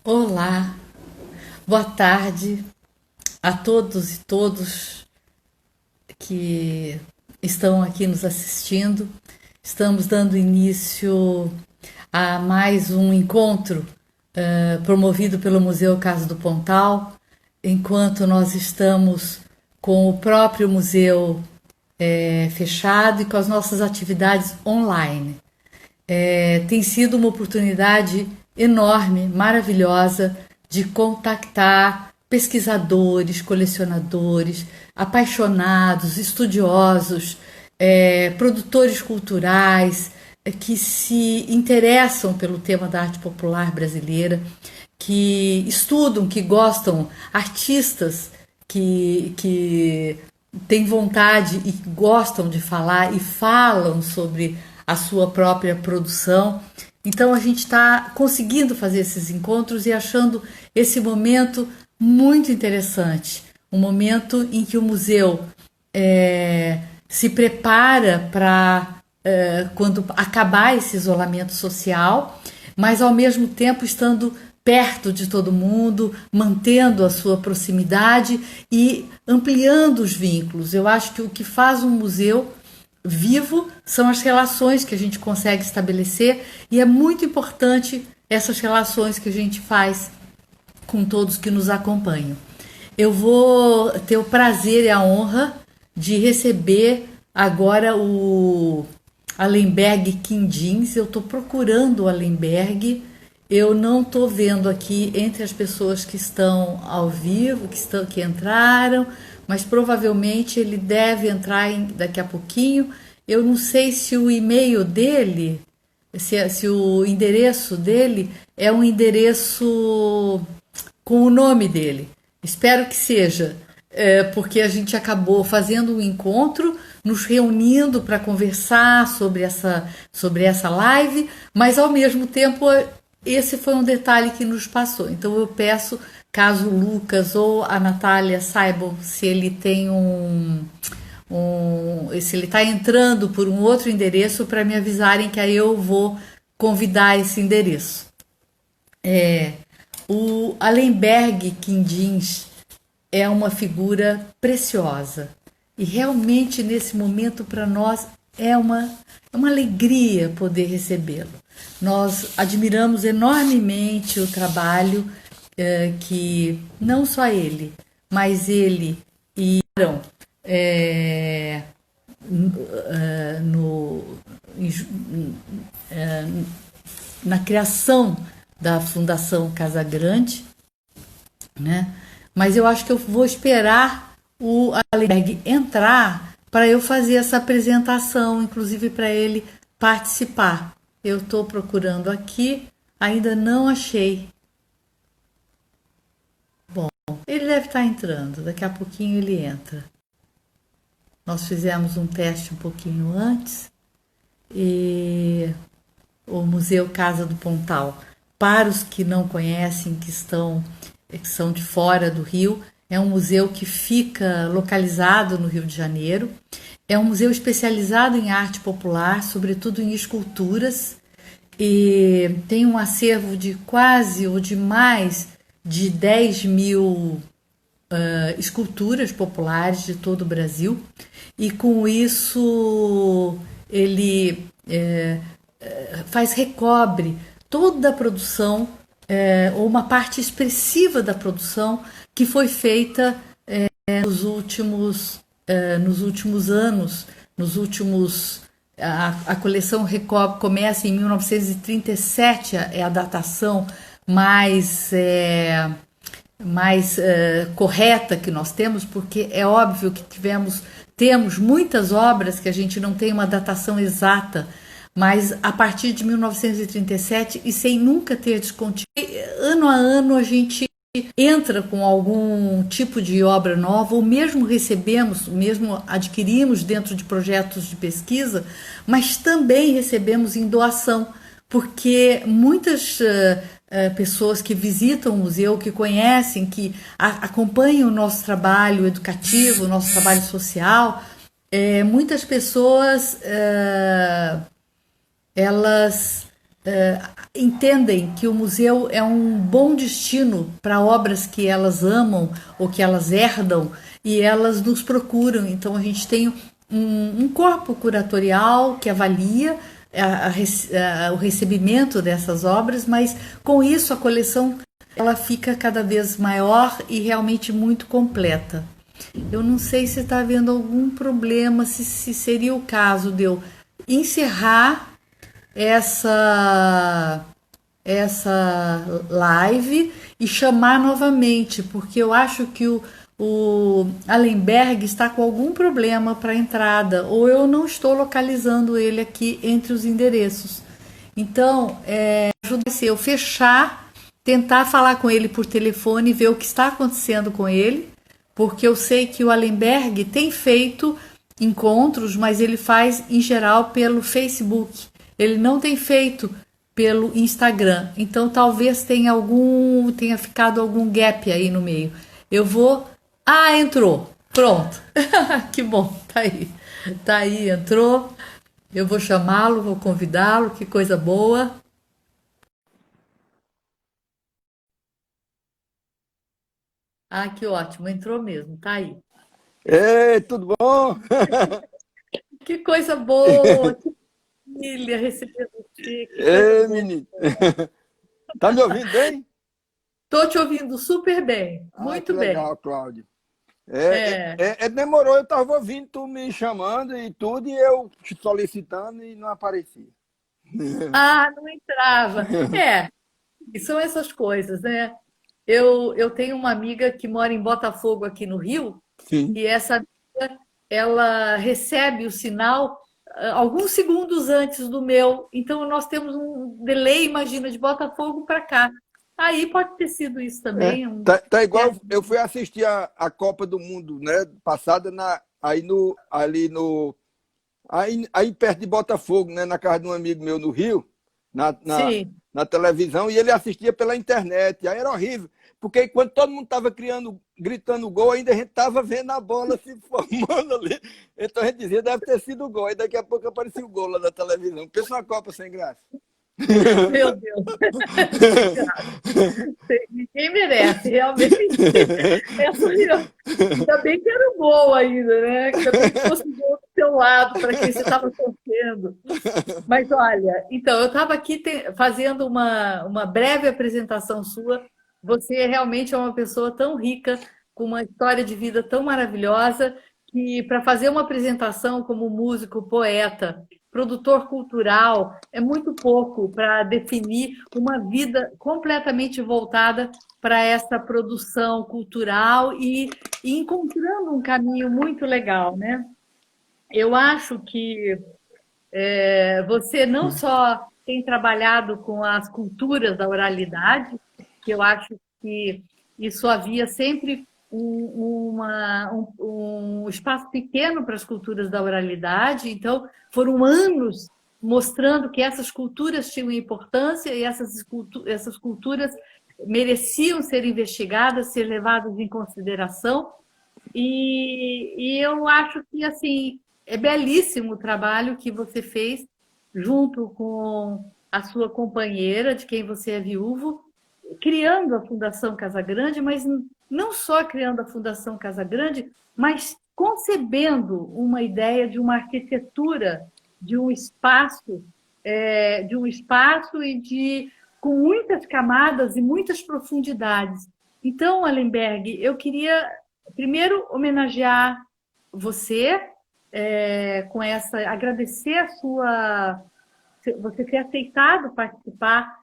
Olá, boa tarde a todos e todos que estão aqui nos assistindo. Estamos dando início a mais um encontro promovido pelo Museu Casa do Pontal, enquanto nós estamos com o próprio museu fechado e com as nossas atividades online. Tem sido uma oportunidade enorme, maravilhosa, de contactar pesquisadores, colecionadores, apaixonados, estudiosos, produtores culturais que se interessam pelo tema da arte popular brasileira, que estudam, que gostam, artistas que têm vontade e gostam de falar e falam sobre a sua própria produção. Então a gente está conseguindo fazer esses encontros e achando esse momento muito interessante. Um momento em que o museu se prepara para quando acabar esse isolamento social, mas ao mesmo tempo estando perto de todo mundo, mantendo a sua proximidade e ampliando os vínculos. Eu acho que o que faz um museu vivo são as relações que a gente consegue estabelecer, e é muito importante essas relações que a gente faz com todos que nos acompanham. Eu vou ter o prazer e a honra de receber agora o Allenberg Quindins. Eu estou procurando o Allenberg, eu não estou vendo aqui entre as pessoas que estão ao vivo, que entraram, mas provavelmente ele deve entrar daqui a pouquinho. Eu não sei se o e-mail dele, se o endereço dele é um endereço com o nome dele. Espero que seja, porque a gente acabou fazendo um encontro, nos reunindo para conversar sobre essa live, mas ao mesmo tempo esse foi um detalhe que nos passou. Então eu peço, caso o Lucas ou a Natália saibam se ele tem se ele está entrando por um outro endereço, para me avisarem, que aí eu vou convidar esse endereço. O Allenberg Quindins é uma figura preciosa e realmente nesse momento para nós é uma alegria poder recebê-lo. Nós admiramos enormemente o trabalho que não só ele, mas ele e Aaron na criação da Fundação Casa Grande, né? Mas eu acho que eu vou esperar o Allenberg entrar para eu fazer essa apresentação, inclusive para ele participar. Eu estou procurando aqui, ainda não achei. Bom, ele deve estar entrando, daqui a pouquinho ele entra. Nós fizemos um teste um pouquinho antes e o Museu Casa do Pontal, para os que não conhecem, que são de fora do Rio, é um museu que fica localizado no Rio de Janeiro. É um museu especializado em arte popular, sobretudo em esculturas, e tem um acervo de quase ou de mais de 10.000 esculturas populares de todo o Brasil, e com isso ele recobre toda a produção, ou uma parte expressiva da produção que foi feita nos últimos anos, a coleção começa em 1937, é a datação mais correta que nós temos, porque é óbvio que temos muitas obras que a gente não tem uma datação exata, mas a partir de 1937, e sem nunca ter descontinuidade, ano a ano a gente entra com algum tipo de obra nova, ou mesmo adquirimos dentro de projetos de pesquisa, mas também recebemos em doação, porque muitas pessoas que visitam o museu, que conhecem, que acompanham o nosso trabalho educativo, o nosso trabalho social, muitas pessoas elas entendem que o museu é um bom destino para obras que elas amam ou que elas herdam e elas nos procuram. Então a gente tem um corpo curatorial que avalia o recebimento dessas obras, mas com isso a coleção ela fica cada vez maior e realmente muito completa. Eu não sei se está havendo algum problema, se seria o caso de eu encerrar essa live e chamar novamente, porque eu acho que o Allenberg está com algum problema para a entrada, ou eu não estou localizando ele aqui entre os endereços. Então, ajuda se eu fechar, tentar falar com ele por telefone, ver o que está acontecendo com ele, porque eu sei que o Allenberg tem feito encontros, mas ele faz em geral pelo Facebook. Ele não tem feito pelo Instagram. Então talvez tenha ficado algum gap aí no meio. Eu vou. Ah, entrou. Pronto. Que bom. Tá aí. Tá aí, entrou. Eu vou chamá-lo, vou convidá-lo. Que coisa boa. Ah, que ótimo. Entrou mesmo. Tá aí. Ei, tudo bom? Que coisa boa. Que família receber você. Que coisa Ei, boa. menino. Tá me ouvindo bem? Tô te ouvindo super bem. Ah, que Muito bem. legal, Cláudio. É. Demorou, eu tava ouvindo tu me chamando e tudo, e eu te solicitando e não aparecia. Ah, não entrava. E são essas coisas, né? Eu tenho uma amiga que mora em Botafogo, aqui no Rio, Sim. e essa amiga, ela recebe o sinal alguns segundos antes do meu. Então, nós temos um delay, imagina, de Botafogo para cá. Aí pode ter sido isso também. Tá igual eu fui assistir a Copa do Mundo, né? Passada aí perto de Botafogo, né? Na casa de um amigo meu no Rio, na, na, Sim, na televisão, e ele assistia pela internet. Aí era horrível, porque enquanto todo mundo estava gritando gol, ainda a gente estava vendo a bola se formando ali. Então a gente dizia, deve ter sido gol. Aí daqui a pouco aparecia o gol lá na televisão. Pensa uma Copa sem graça. meu Deus, ninguém merece, realmente. Essa, ainda bem que era um gol ainda, né? Ainda bem que fosse um gol do seu lado, para quem você estava torcendo. Mas olha, então, eu estava aqui fazendo uma breve apresentação sua. Você realmente é uma pessoa tão rica, com uma história de vida tão maravilhosa, que para fazer uma apresentação como músico, poeta, produtor cultural, é muito pouco para definir uma vida completamente voltada para essa produção cultural e encontrando um caminho muito legal, né? Eu acho que você não só tem trabalhado com as culturas da oralidade, que eu acho que isso havia sempre um espaço pequeno para as culturas da oralidade, então foram anos mostrando que essas culturas tinham importância e essas culturas mereciam ser investigadas, ser levadas em consideração, e eu acho que assim é belíssimo o trabalho que você fez junto com a sua companheira, de quem você é viúvo, criando a Fundação Casagrande, mas não só criando a Fundação Casagrande, mas concebendo uma ideia de uma arquitetura, de um espaço, e com muitas camadas e muitas profundidades. Então, Allenberg, eu queria primeiro homenagear você com agradecer você ter aceitado participar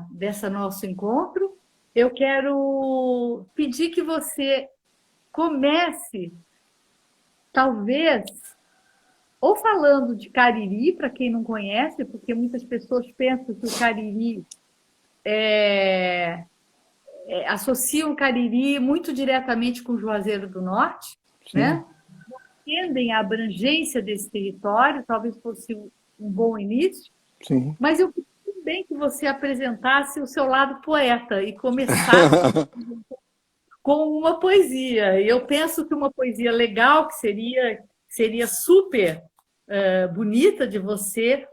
dessa nosso encontro. Eu quero pedir que você comece, talvez, ou falando de Cariri, para quem não conhece, porque muitas pessoas pensam que o Cariri associam o Cariri muito diretamente com o Juazeiro do Norte, Sim, né? Entendem a abrangência desse território, talvez fosse um bom início, sim. mas eu queria também que você apresentasse o seu lado poeta e começasse com uma poesia. E eu penso que uma poesia legal, que seria super bonita de você,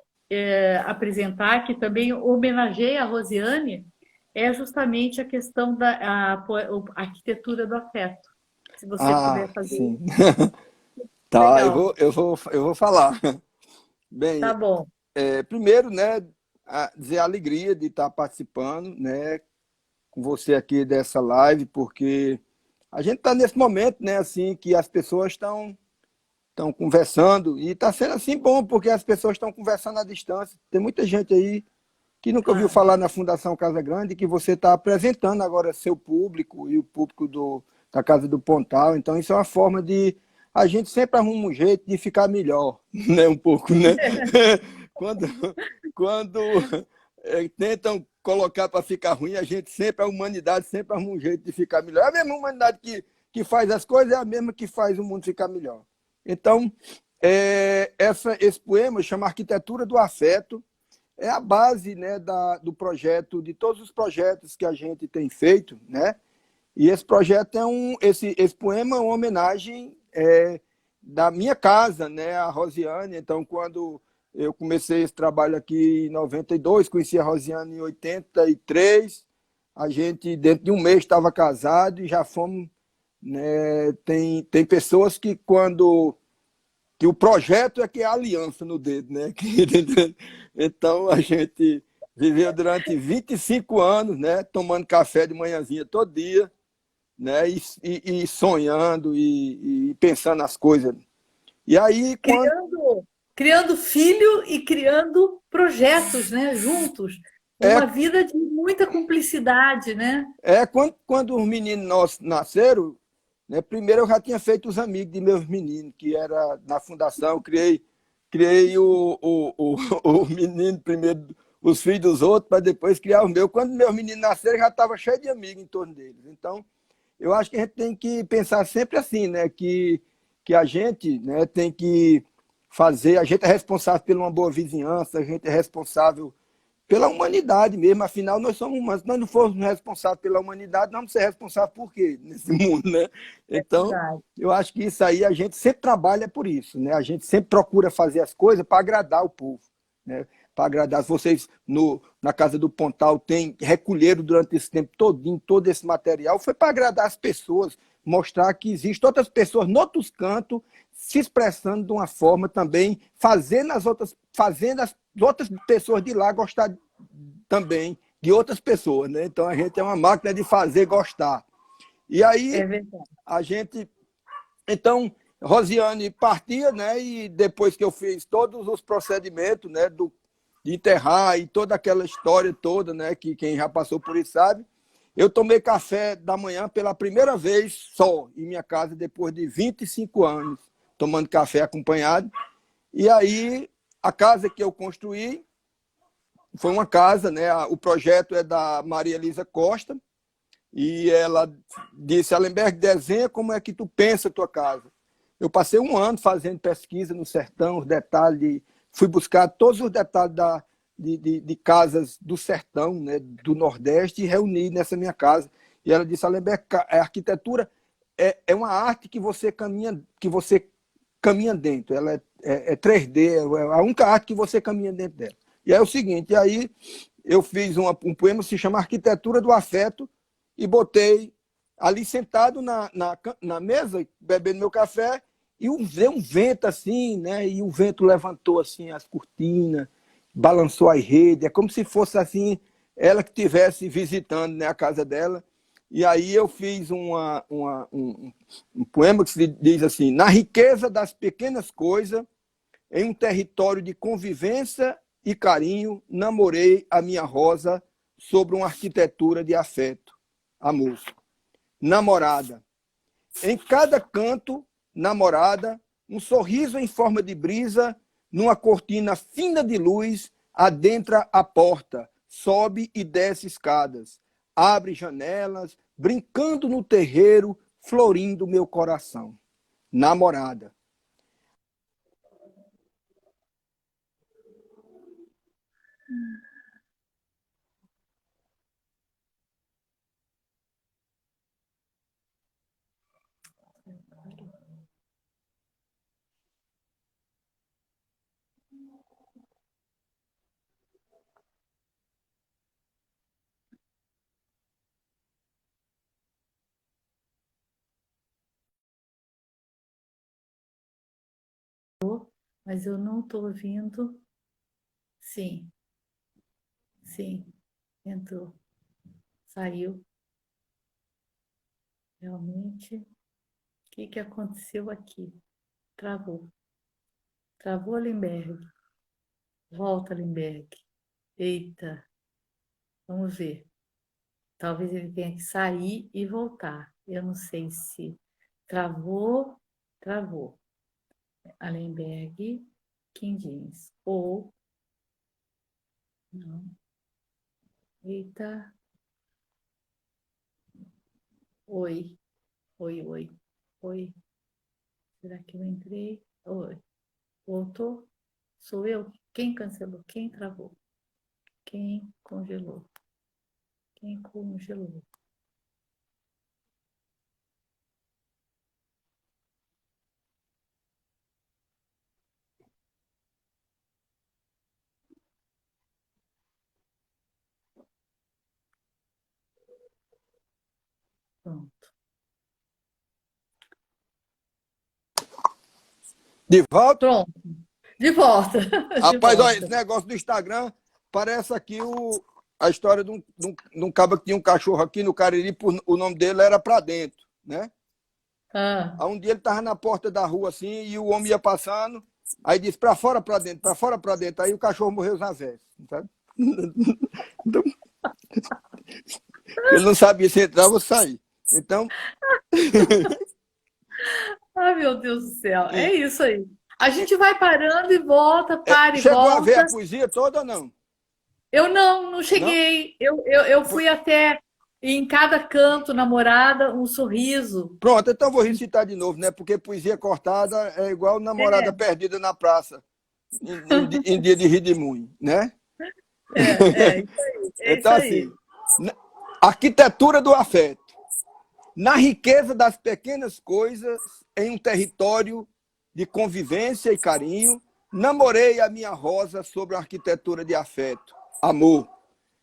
apresentar, que também homenageia a Rosiane, é justamente a questão da arquitetura do afeto. Se você Ah, puder fazer sim. isso, Tá, legal. eu vou falar. Tá Bem, bom. primeiro, né, dizer a alegria de estar participando, né, com você aqui dessa live, porque a gente está nesse momento, né, assim, que as pessoas estão conversando e está sendo assim bom, porque as pessoas estão conversando à distância. Tem muita gente aí que nunca ouviu Claro. falar na Fundação Casa Grande, que você está apresentando agora seu público e o público da Casa do Pontal. Então, isso é uma forma de. A gente sempre arruma um jeito de ficar melhor, né? Um pouco, né? Quando, quando tentam colocar para ficar ruim, a gente sempre, a humanidade sempre arruma um jeito de ficar melhor. É a mesma humanidade que faz as coisas, é a mesma que faz o mundo ficar melhor. Então, esse poema chama Arquitetura do Afeto, é a base, né, do projeto, de todos os projetos que a gente tem feito, né? E esse projeto esse poema é uma homenagem da minha casa, né, a Rosiane. Então, quando eu comecei esse trabalho aqui em 92, conheci a Rosiane em 83, a gente dentro de um mês estava casado e já fomos, né, tem pessoas que o projeto é que é a aliança no dedo, né? Então a gente viveu durante 25 anos, né? Tomando café de manhãzinha todo dia, né? E sonhando e pensando nas coisas. E aí, Criando filho e criando projetos, né, juntos. é, Uma vida de muita cumplicidade, né? quando os meninos nossos nasceram, né? Primeiro eu já tinha feito os amigos de meus meninos, que era na fundação, criei o menino primeiro, os filhos dos outros, para depois criar os meus. Quando meus meninos nasceram, já estava cheio de amigos em torno deles. Então, eu acho que a gente tem que pensar sempre assim, né? Que a gente, né, tem que fazer, a gente é responsável por uma boa vizinhança, a gente é responsável pela humanidade mesmo, afinal nós somos humanos. Se nós não formos responsáveis pela humanidade, nós vamos ser responsáveis por quê nesse mundo, né? É Então, verdade. eu acho que isso aí a gente sempre trabalha por isso, né? A gente sempre procura fazer as coisas para agradar o povo, né? Para agradar. Se vocês na Casa do Pontal recolheram durante esse tempo todinho, todo esse material, foi para agradar as pessoas, mostrar que existem outras pessoas em outros cantos se expressando de uma forma também, fazendo as outras pessoas de lá gostar também de outras pessoas, né? Então a gente é uma máquina de fazer gostar. E É aí verdade. a gente, então Rosiane partia, né? E depois que eu fiz todos os procedimentos, né? De enterrar e toda aquela história toda, né? Que quem já passou por isso sabe. Eu tomei café da manhã pela primeira vez só em minha casa depois de 25 anos tomando café acompanhado. E aí a casa que eu construí foi uma casa, né? O projeto é da Maria Elisa Costa e ela disse: Alenberg, desenha como é que tu pensa a tua casa. Eu passei um ano fazendo pesquisa no sertão, os detalhes, fui buscar todos os detalhes de casas do sertão, né, do Nordeste, e reuni nessa minha casa. E ela disse: Alenberg, a arquitetura é uma arte que você caminha dentro. Ela é 3D, é a única arte que você caminha dentro dela. E é o seguinte, e aí eu fiz um poema que se chama Arquitetura do Afeto e botei ali sentado na mesa, bebendo meu café, e veio um vento assim, né? E o vento levantou assim as cortinas, balançou as redes, é como se fosse assim, ela que estivesse visitando, né, a casa dela. E aí eu fiz um poema que se diz assim: na riqueza das pequenas coisas, em um território de convivência e carinho, namorei a minha rosa sobre uma arquitetura de afeto. Amor. Namorada. Em cada canto, namorada, um sorriso em forma de brisa, numa cortina fina de luz, adentra a porta, sobe e desce escadas, abre janelas, brincando no terreiro, florindo meu coração. Namorada. mas eu não estou ouvindo. Sim, sim, entrou, saiu. Realmente, o que aconteceu aqui? Travou. Travou Limberg. Volta, Limberg. Eita, vamos ver. Talvez ele tenha que sair e voltar. Eu não sei se travou, travou. Allenberg, Quindins. Ou, não. Eita, oi, oi, oi, oi. Será que eu entrei? Oi, voltou? Sou eu? Quem cancelou? Quem travou? Quem congelou? Quem congelou? Pronto. De volta? Pronto. De volta. De Rapaz, olha, esse volta. negócio do Instagram parece aqui a história de um cabo que tinha um cachorro aqui no Cariri, o nome dele era Pra Dentro, né? Ah, Aí um dia ele estava na porta da rua assim, e o homem ia passando, aí disse pra fora, pra dentro, pra fora, pra dentro. Aí o cachorro morreu na vez, sabe? Então, ele não sabia se entrava ou sair. Então, ai, meu Deus do céu. É isso aí. A gente vai parando e volta, para e chegou a ver a volta. poesia toda ou não? Eu não Não? cheguei. Eu fui até em cada canto, namorada, um sorriso. Pronto, então vou recitar de novo, né? Porque poesia cortada é igual namorada É, perdida na praça, em dia de Ridimunho, né? é Então, isso assim, aí. arquitetura do afeto. Na riqueza das pequenas coisas, em um território de convivência e carinho, namorei a minha rosa sobre a arquitetura de afeto. Amor,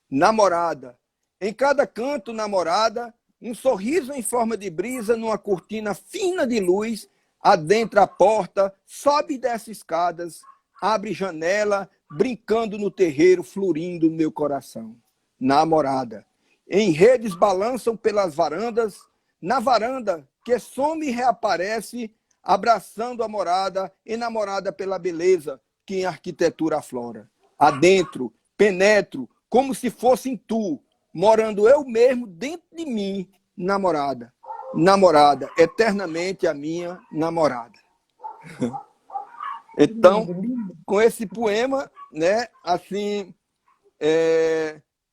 namorada. Em cada canto, namorada, um sorriso em forma de brisa numa cortina fina de luz, adentra a porta, sobe e desce escadas, abre janela, brincando no terreiro, florindo no meu coração. Namorada. Em redes balançam pelas varandas, na varanda que some e reaparece, abraçando a morada, enamorada pela beleza que em arquitetura aflora. Adentro, penetro, como se fosse em tu, morando eu mesmo dentro de mim, namorada. Namorada, eternamente a minha namorada. Então, Lindo, lindo. com esse poema, né, assim,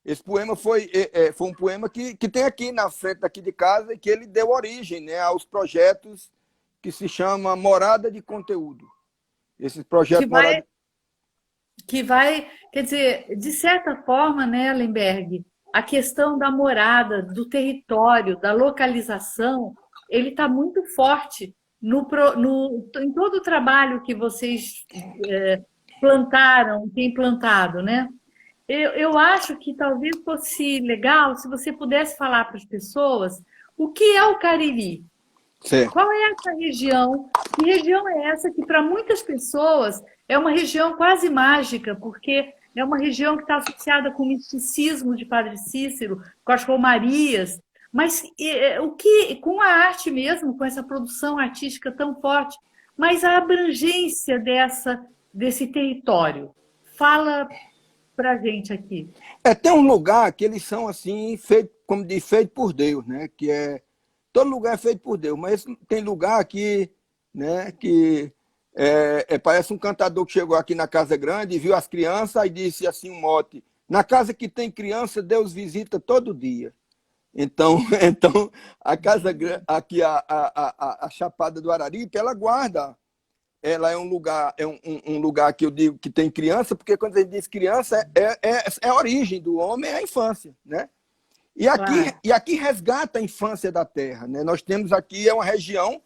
esse poema foi um poema que tem aqui na frente daqui de casa e que ele deu origem, né, aos projetos que se chama Morada de Conteúdo. Esse Que projeto vai, Morada... que vai, quer dizer, de certa forma, né, Lemberg, a questão da morada, do território, da localização, ele está muito forte em todo o trabalho que vocês plantaram, têm plantado, né? Eu acho que talvez fosse legal se você pudesse falar para as pessoas o que é o Cariri, Certo. qual é essa região? Que região é essa que, para muitas pessoas, é uma região quase mágica, porque é uma região que está associada com o misticismo de Padre Cícero, com as romarias, mas o que, com a arte mesmo, com essa produção artística tão forte, mas a abrangência desse território. Fala para a gente aqui. Tem um lugar que eles são assim, feito, como diz, feito por Deus, né? Que é todo lugar é feito por Deus, mas tem lugar que, né, que parece um cantador que chegou aqui na Casa Grande e viu as crianças e disse assim um mote: na casa que tem criança, Deus visita todo dia. Então, então a casa aqui a Chapada do Araripe, ela guarda, ela é um lugar que eu digo que tem criança, porque quando a gente diz criança, é a origem do homem, é a infância, né? Claro, E aqui resgata a infância da Terra, né? Nós temos aqui uma região,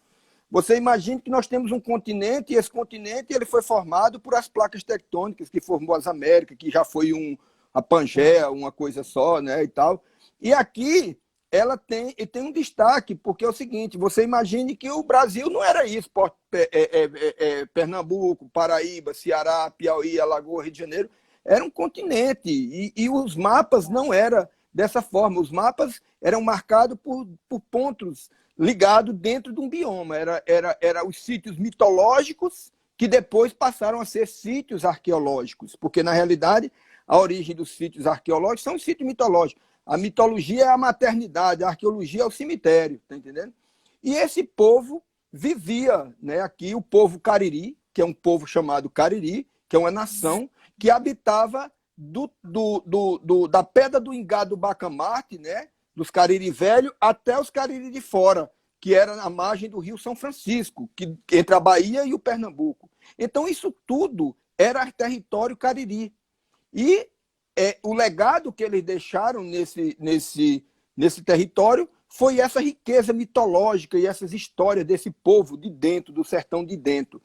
você imagina que nós temos um continente, e esse continente ele foi formado por as placas tectônicas que formou as Américas, que já foi a Pangeia, uma coisa só, né, e tal. E aqui ela tem um destaque, porque é o seguinte, você imagine que o Brasil não era isso, Pernambuco, Paraíba, Ceará, Piauí, Alagoas, Rio de Janeiro, era um continente, e os mapas não eram dessa forma, os mapas eram marcados por pontos ligados dentro de um bioma, era os sítios mitológicos que depois passaram a ser sítios arqueológicos, porque na realidade a origem dos sítios arqueológicos são os sítios mitológicos. A mitologia é a maternidade, a arqueologia é o cemitério, tá entendendo? E esse povo vivia, né, aqui, o povo Cariri, que é um povo chamado Cariri, que é uma nação que habitava da Pedra do Ingá do Bacamarte, né, dos Cariri Velho, até os Cariri de Fora, que era na margem do Rio São Francisco, entre a Bahia e o Pernambuco. Então, isso tudo era território Cariri. E o legado que eles deixaram nesse território foi essa riqueza mitológica e essas histórias desse povo de dentro, do sertão de dentro.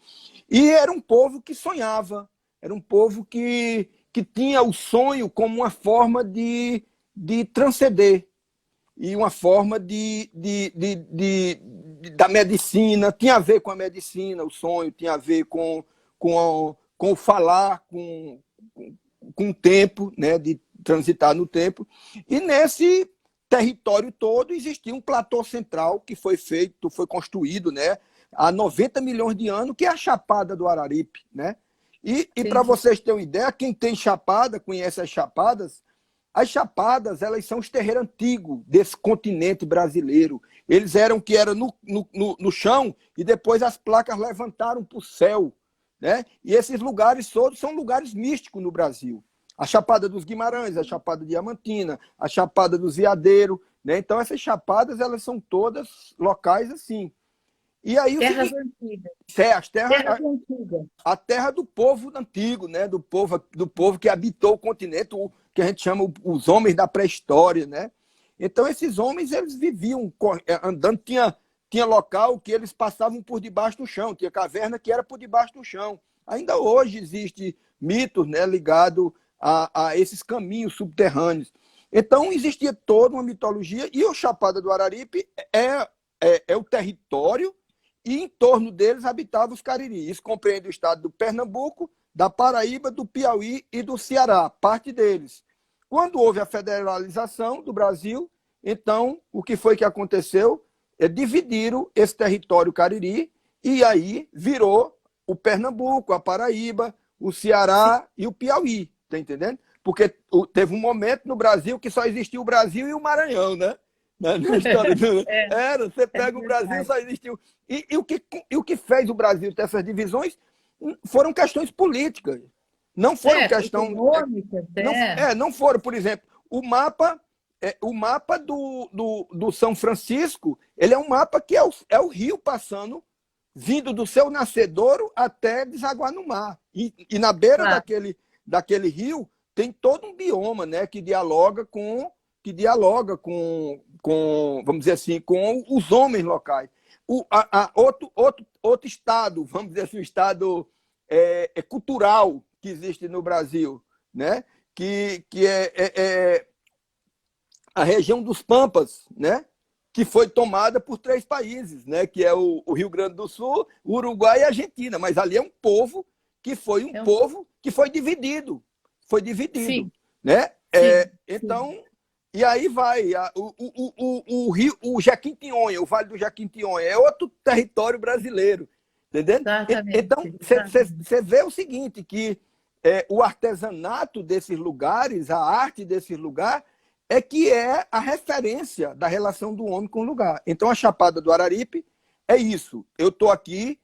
E era um povo que sonhava, era um povo que tinha o sonho como uma forma de transcender e uma forma da medicina, tinha a ver com a medicina, o sonho tinha a ver com o falar, com o tempo, né, de transitar no tempo. E nesse território todo existia um platô central que foi construído, né, há 90 milhões de anos, que é a Chapada do Araripe, né? E para vocês terem uma ideia, quem tem Chapada, conhece as Chapadas, elas são os terreiros antigos desse continente brasileiro. Eles eram no chão e depois as placas levantaram para o céu, né? E esses lugares todos são lugares místicos no Brasil. A Chapada dos Guimarães, a Chapada Diamantina, a Chapada dos Veadeiros, né? Então essas chapadas, elas são todas locais assim. E aí terras antigas. Terras antigas. A terra do povo antigo, né? Do povo que habitou o continente, que a gente chama os homens da pré-história, né? Então esses homens, eles viviam andando, tinha local que eles passavam por debaixo do chão, tinha caverna que era por debaixo do chão. Ainda hoje existe mitos, né, ligados a esses caminhos subterrâneos. Então existia toda uma mitologia, e o Chapada do Araripe é o território, e em torno deles habitavam os Cariri. Isso compreende o estado do Pernambuco, da Paraíba, do Piauí e do Ceará, parte deles. Quando houve a federalização do Brasil, então o que foi que aconteceu? Dividiram esse território Cariri, e aí virou o Pernambuco, a Paraíba, o Ceará e o Piauí, tá entendendo? Porque teve um momento no Brasil que só existia o Brasil e o Maranhão, né? Na história você pega o Brasil, só existiu. E o que fez o Brasil ter essas divisões foram questões políticas. Não foram questões econômicas. Não foram, por exemplo, o mapa do São Francisco, ele é um mapa que é o rio passando, vindo do seu nascedouro até desaguar no mar. E na beira daquele rio tem todo um bioma, né, que dialoga com, vamos dizer assim, com os homens locais. Outro estado, vamos dizer assim, um estado cultural que existe no Brasil, né, que é a região dos Pampas, né, que foi tomada por 3 países, né, que é o Rio Grande do Sul, o Uruguai e a Argentina. Mas ali é um povo que foi povo que foi dividido. Sim. Né? Sim, então, sim. E aí vai o Rio, o Jequitinhonha, o Vale do Jequitinhonha, é outro território brasileiro, entendeu? Então, você vê o seguinte, que o artesanato desses lugares, a arte desses lugares, que é a referência da relação do homem com o lugar. Então, a Chapada do Araripe é isso. Eu estou aqui,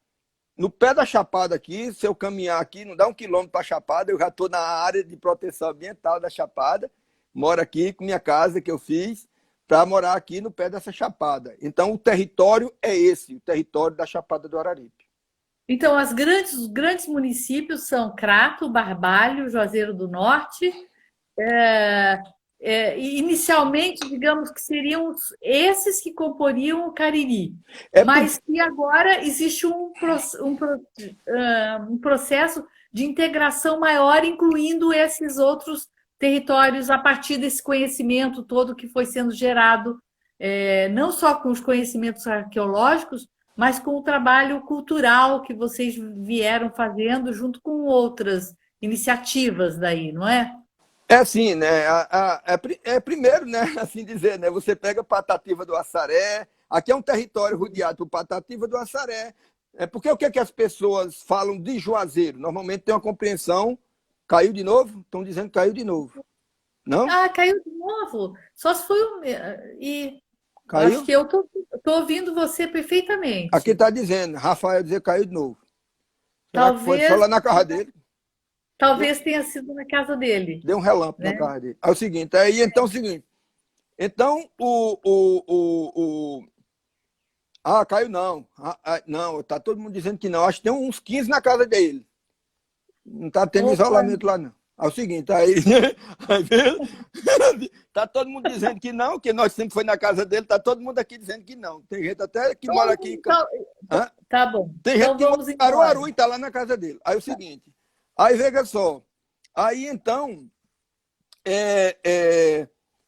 no pé da Chapada aqui, se eu caminhar aqui, não dá 1 quilômetro para a Chapada, eu já estou na área de proteção ambiental da Chapada, moro aqui com minha casa que eu fiz, para morar aqui no pé dessa Chapada. Então, o território é esse, o território da Chapada do Araripe. Então, os grandes municípios são Crato, Barbalho, Juazeiro do Norte. Inicialmente, digamos que seriam esses que comporiam o Cariri, mas que agora existe um processo de integração maior, incluindo esses outros territórios a partir desse conhecimento todo que foi sendo gerado não só com os conhecimentos arqueológicos, mas com o trabalho cultural que vocês vieram fazendo junto com outras iniciativas daí, não é? É assim, né? Primeiro, né? Assim dizer, né? Você pega Patativa do Assaré, aqui é um território rodeado por Patativa do Assaré. Porque o que é que as pessoas falam de Juazeiro? Normalmente tem uma compreensão. Caiu de novo? Estão dizendo que caiu de novo. Não? Ah, caiu de novo. Só se foi e Caiu? acho que eu tô ouvindo você perfeitamente. Aqui está dizendo, Rafael dizer que caiu de novo. Será que foi só lá na casa dele? Talvez tenha sido na casa dele. Deu um relâmpago na casa dele. É o seguinte, então é o seguinte. Então, caiu não. Não, tá todo mundo dizendo que não. Acho que tem uns 15 na casa dele. Não tá tendo isolamento lá, não. É o seguinte, tá todo mundo dizendo que não, que nós sempre foi na casa dele, tá todo mundo aqui dizendo que não. Tem gente até que mora aqui. Tá bom. Tem gente que mora em Caruaru e tá lá na casa dele. Aí é o seguinte, aí veja só, aí então,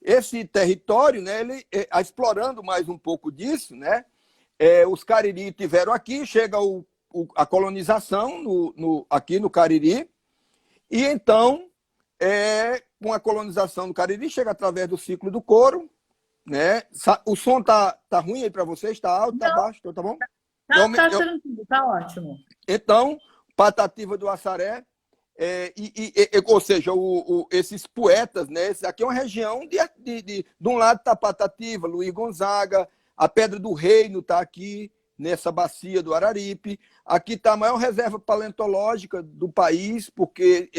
esse território, né, ele, explorando mais um pouco disso, né, os Cariri tiveram aqui, chega a colonização aqui no Cariri, e então, com a colonização do Cariri, chega através do ciclo do couro, né? O som tá ruim aí para vocês? Está alto, está baixo? Então, tá bom? Tá tranquilo, tá ótimo. Então, Patativa do Assaré, ou seja, esses poetas, né? Esse aqui é uma região de um lado está Patativa, Luiz Gonzaga, a Pedra do Reino está aqui, nessa bacia do Araripe. Aqui está a maior reserva paleontológica do país, porque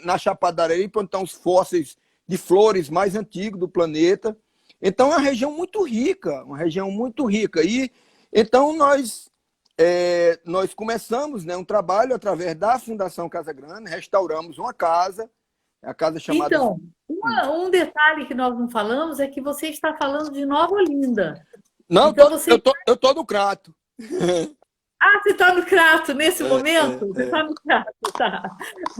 na Chapada do Araripe, onde estão os fósseis de flores mais antigos do planeta. Então, é uma região muito rica, E, então, nós começamos, né, um trabalho através da Fundação Casa Grande, restauramos uma casa, a casa chamada... Então, um detalhe que nós não falamos é que você está falando de Nova Olinda. Não, então, eu tô no Crato. Ah, você está no Crato nesse momento? Você está no Crato, tá.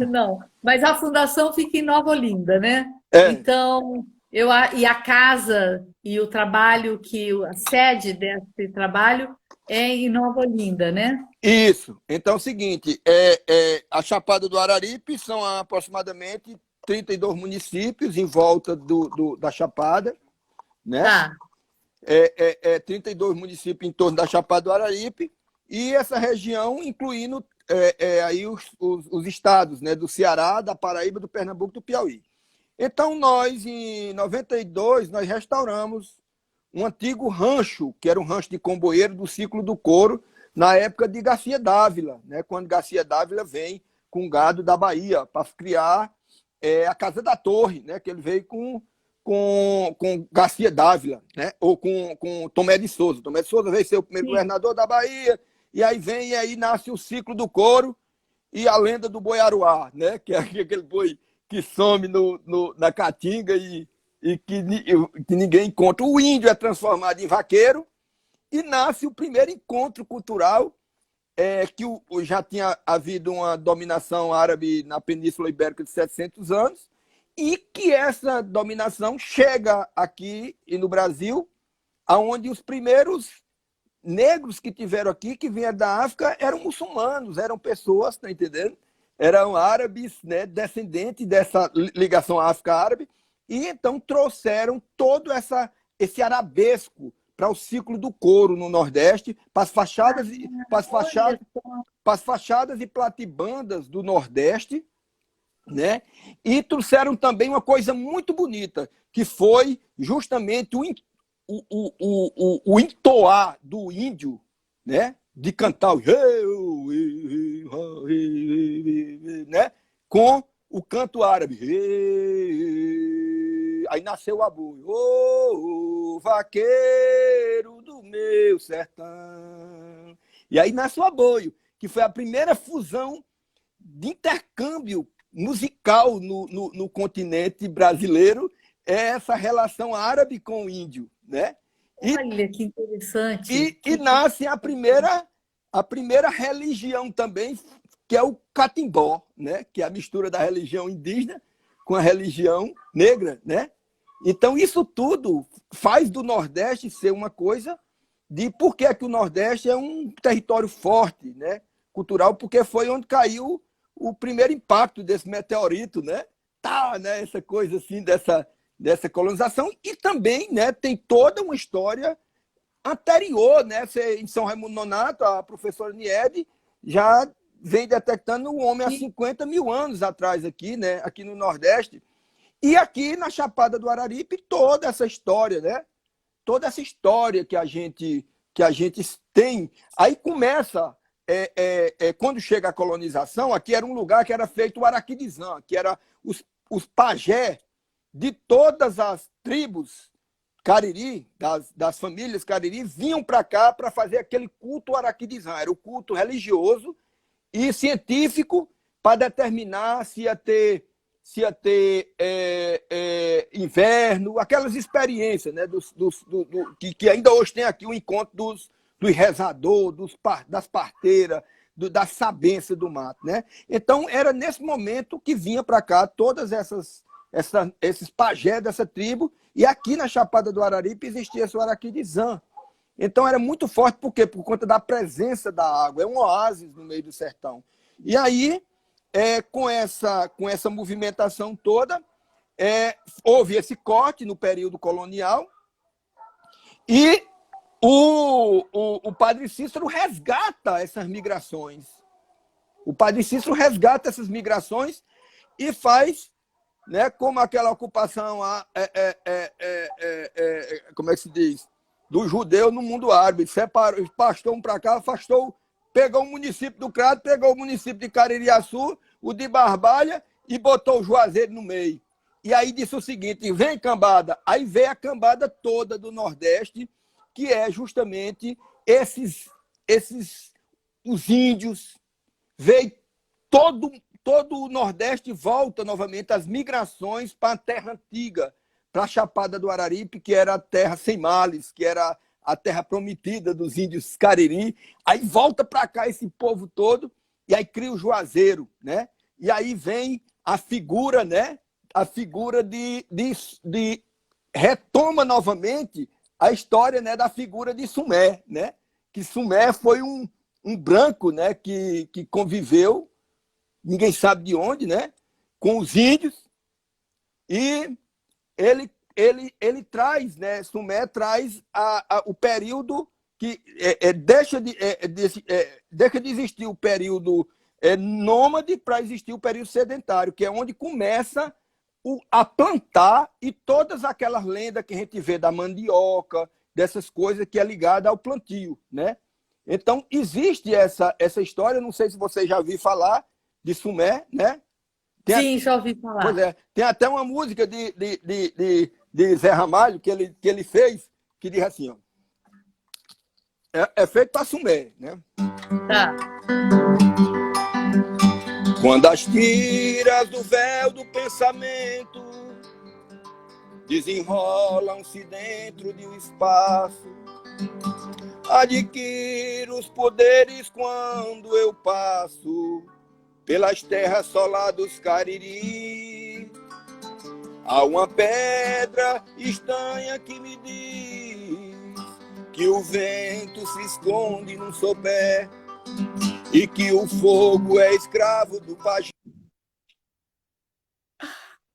Não, mas a fundação fica em Nova Olinda, né? Então, e a casa e o trabalho, a sede desse trabalho é em Nova Olinda, né? Isso. Então é o seguinte, a Chapada do Araripe são aproximadamente 32 municípios em volta da Chapada, né? Tá. 32 municípios em torno da Chapada do Araripe, e essa região incluindo aí os estados, né, do Ceará, da Paraíba, do Pernambuco e do Piauí. Então, nós, em 92, nós restauramos um antigo rancho, que era um rancho de comboeiro do ciclo do couro, na época de Garcia Dávila, né, quando Garcia Dávila vem com gado da Bahia para criar a Casa da Torre, né, que ele veio com Garcia Dávila, né? Ou com Tomé de Souza. Tomé de Souza veio ser o primeiro governador da Bahia, e aí nasce o ciclo do couro e a lenda do boi aruá, né? Que é aquele boi que some na caatinga e que ninguém encontra. O índio é transformado em vaqueiro e nasce o primeiro encontro cultural, que já tinha havido uma dominação árabe na Península Ibérica de 700 anos, e que essa dominação chega aqui e no Brasil, onde os primeiros negros que tiveram aqui, que vinham da África, eram muçulmanos, eram pessoas, tá entendendo? Eram árabes, né, descendentes dessa ligação África-árabe, e então trouxeram todo esse arabesco para o ciclo do couro no Nordeste, para as fachadas e platibandas do Nordeste, né? E trouxeram também uma coisa muito bonita, que foi justamente o entoar do índio, né? De cantar né? Com o canto árabe. Aí nasceu o aboio. Ô, vaqueiro do meu sertão. E aí nasce o aboio, que foi a primeira fusão de intercâmbio musical no continente brasileiro, essa relação árabe com o índio, né? Olha, que interessante. E nasce a primeira religião também, que é o catimbó, né? Que é a mistura da religião indígena com a religião negra, né? Então, isso tudo faz do Nordeste ser uma coisa de por que é que o Nordeste é um território forte, né, cultural, porque foi onde caiu o primeiro impacto desse meteorito, né? Tá, né, essa coisa assim dessa colonização, e também, né, tem toda uma história anterior, né? Em São Raimundo Nonato, a professora Niede já vem detectando o homem há 50 mil anos atrás aqui, né, aqui no Nordeste. E aqui na Chapada do Araripe, toda essa história, né? Toda essa história que a gente tem. Aí começa, quando chega a colonização, aqui era um lugar que era feito o Araquidizã, que era os pajé de todas as tribos Cariri, das famílias Cariri, vinham para cá para fazer aquele culto Araquidizã. Era o culto religioso e científico para determinar se ia ter inverno, aquelas experiências, né, que ainda hoje tem aqui o encontro dos rezadores, das parteiras, da sabência do mato. Né? Então, era nesse momento que vinha para cá todas esses pajés dessa tribo, e aqui na Chapada do Araripe existia esse Araquidizã. Então, era muito forte, por quê? Por conta da presença da água, é um oásis no meio do sertão. E aí, com essa movimentação toda, houve esse corte no período colonial e o Padre Cícero resgata essas migrações. O Padre Cícero resgata essas migrações e faz, né, como aquela ocupação, como é que se diz, do judeu no mundo árabe, separou, afastou um para cá, pegou o município do Crato, pegou o município de Caririaçu, o de Barbalha, e botou o Juazeiro no meio. E aí disse o seguinte: vem cambada. Aí veio a cambada toda do Nordeste, que é justamente os índios. Veio todo o Nordeste, volta novamente as migrações para a terra antiga, para a Chapada do Araripe, que era a terra sem males, que era a terra prometida dos índios Cariri. Aí volta para cá esse povo todo, e aí cria o Juazeiro, né? E aí vem a figura, né? A figura de retoma novamente a história, né, da figura de Sumé, né? Que Sumé foi um branco, né, que conviveu, ninguém sabe de onde, né, com os índios, e ele traz, né, Sumé traz o período que deixa de existir o período nômade para existir o período sedentário, que é onde começa a plantar, e todas aquelas lendas que a gente vê da mandioca, dessas coisas que é ligada ao plantio, né? Então, existe essa história, não sei se você já ouviu falar de Sumé, né? Sim, já ouvi falar. Pois é, tem até uma música de Zé Ramalho que ele fez, que diz assim, ó, é feito para Sumé, né? Tá. Quando as tiras do véu do pensamento desenrolam-se dentro de um espaço, adquiro os poderes quando eu passo pelas terras solados Cariri. Há uma pedra estanha que me diz que o vento se esconde num sopé e que o fogo é escravo do pajé.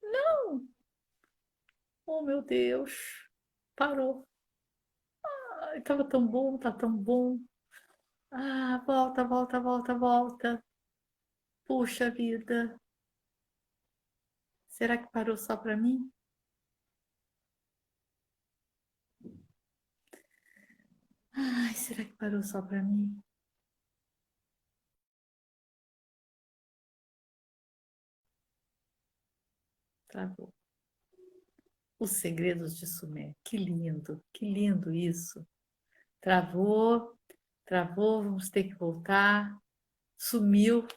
Não! Oh, meu Deus! Parou. Estava tão bom, tá tão bom. Ah, volta, volta, volta, volta. Puxa vida. Será que parou só para mim? Ai, será que parou só para mim? Travou. Os Segredos de Sumé. Que lindo isso. Travou, vamos ter que voltar. Sumiu.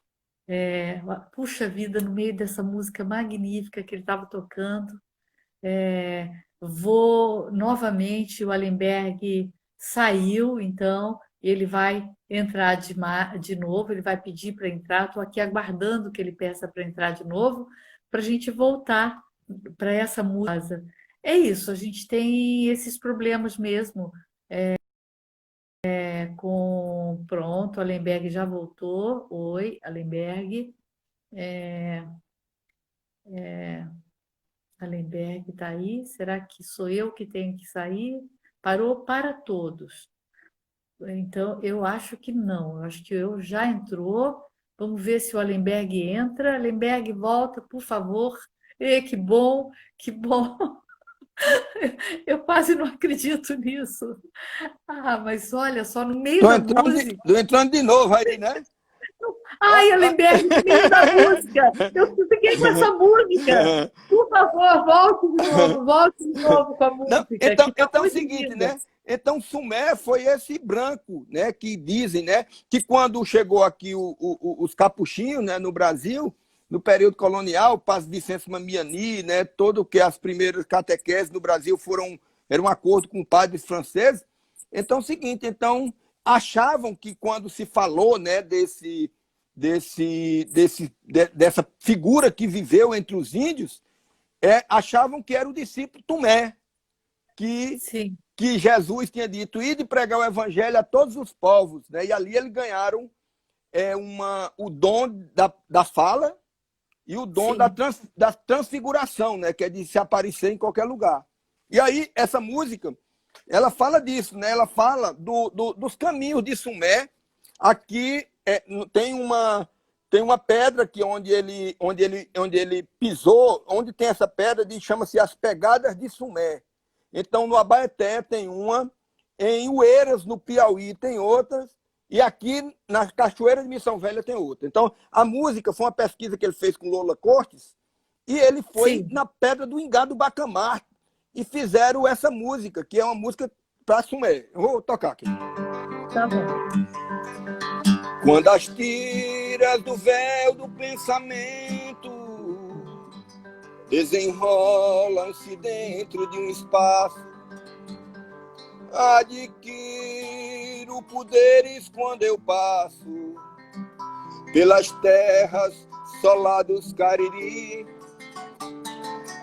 Puxa vida, no meio dessa música magnífica que ele estava tocando. Vou novamente, o Allenberg saiu, então ele vai entrar de novo, ele vai pedir para entrar. Estou aqui aguardando que ele peça para entrar de novo, para a gente voltar para essa música. é isso, a gente tem esses problemas mesmo. Pronto, a Lemberg já voltou. Oi, a Lemberg. A Lemberg está aí. Será que sou eu que tenho que sair? Parou para todos. Então, eu acho que não. Eu acho que eu já entrou. Vamos ver se o Alemberg entra. Alemberg, volta, por favor. Que bom, que bom. Eu quase não acredito nisso. Ah, mas olha só, no meio da música. Tô entrando de novo aí, né? Ai, Alemberg, no meio da música. Eu fiquei com essa música. Por favor, volte de novo com a música. Não, Tá então é o seguinte, linda. né? Então, Sumé foi esse branco, né? Que dizem, né? Que quando chegou aqui os capuchinhos, né? No Brasil, no período colonial, Paz Vicente Mamiani, né? Todo que as primeiras catequeses no Brasil eram um acordo com padres franceses. Então, é o seguinte, então achavam que quando se falou, né? Dessa figura que viveu entre os índios, achavam que era o discípulo Tomé, Sim. que Jesus tinha dito, ide pregar o evangelho a todos os povos, né? E ali eles ganharam o dom da fala e o dom da transfiguração, né? Que é de se aparecer em qualquer lugar. E aí, essa música, ela fala disso, né? Ela fala dos caminhos de Sumé. Aqui tem uma pedra que onde ele pisou, onde tem essa pedra, chama-se as Pegadas de Sumé. Então, no Abaeté tem uma, em Ueiras, no Piauí, tem outras, e aqui na Cachoeira de Missão Velha tem outra. Então, a música foi uma pesquisa que ele fez com Lola Cortes, e ele foi na Pedra do Ingá do Bacamarte, e fizeram essa música, que é uma música para Sumé. Eu vou tocar aqui. Tá bom. Quando as tiras do véu do pensamento desenrolam-se dentro de um espaço, adquiro poderes quando eu passo pelas terras solados Cariri.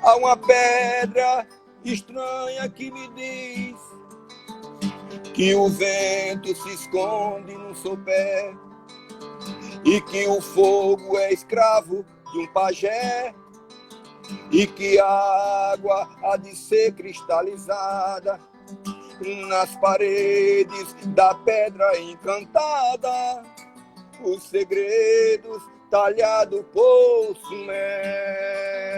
Há uma pedra estranha que me diz que o vento se esconde num sopé e que o fogo é escravo de um pajé e que a água há de ser cristalizada nas paredes da pedra encantada, os segredos talhados por Sumé.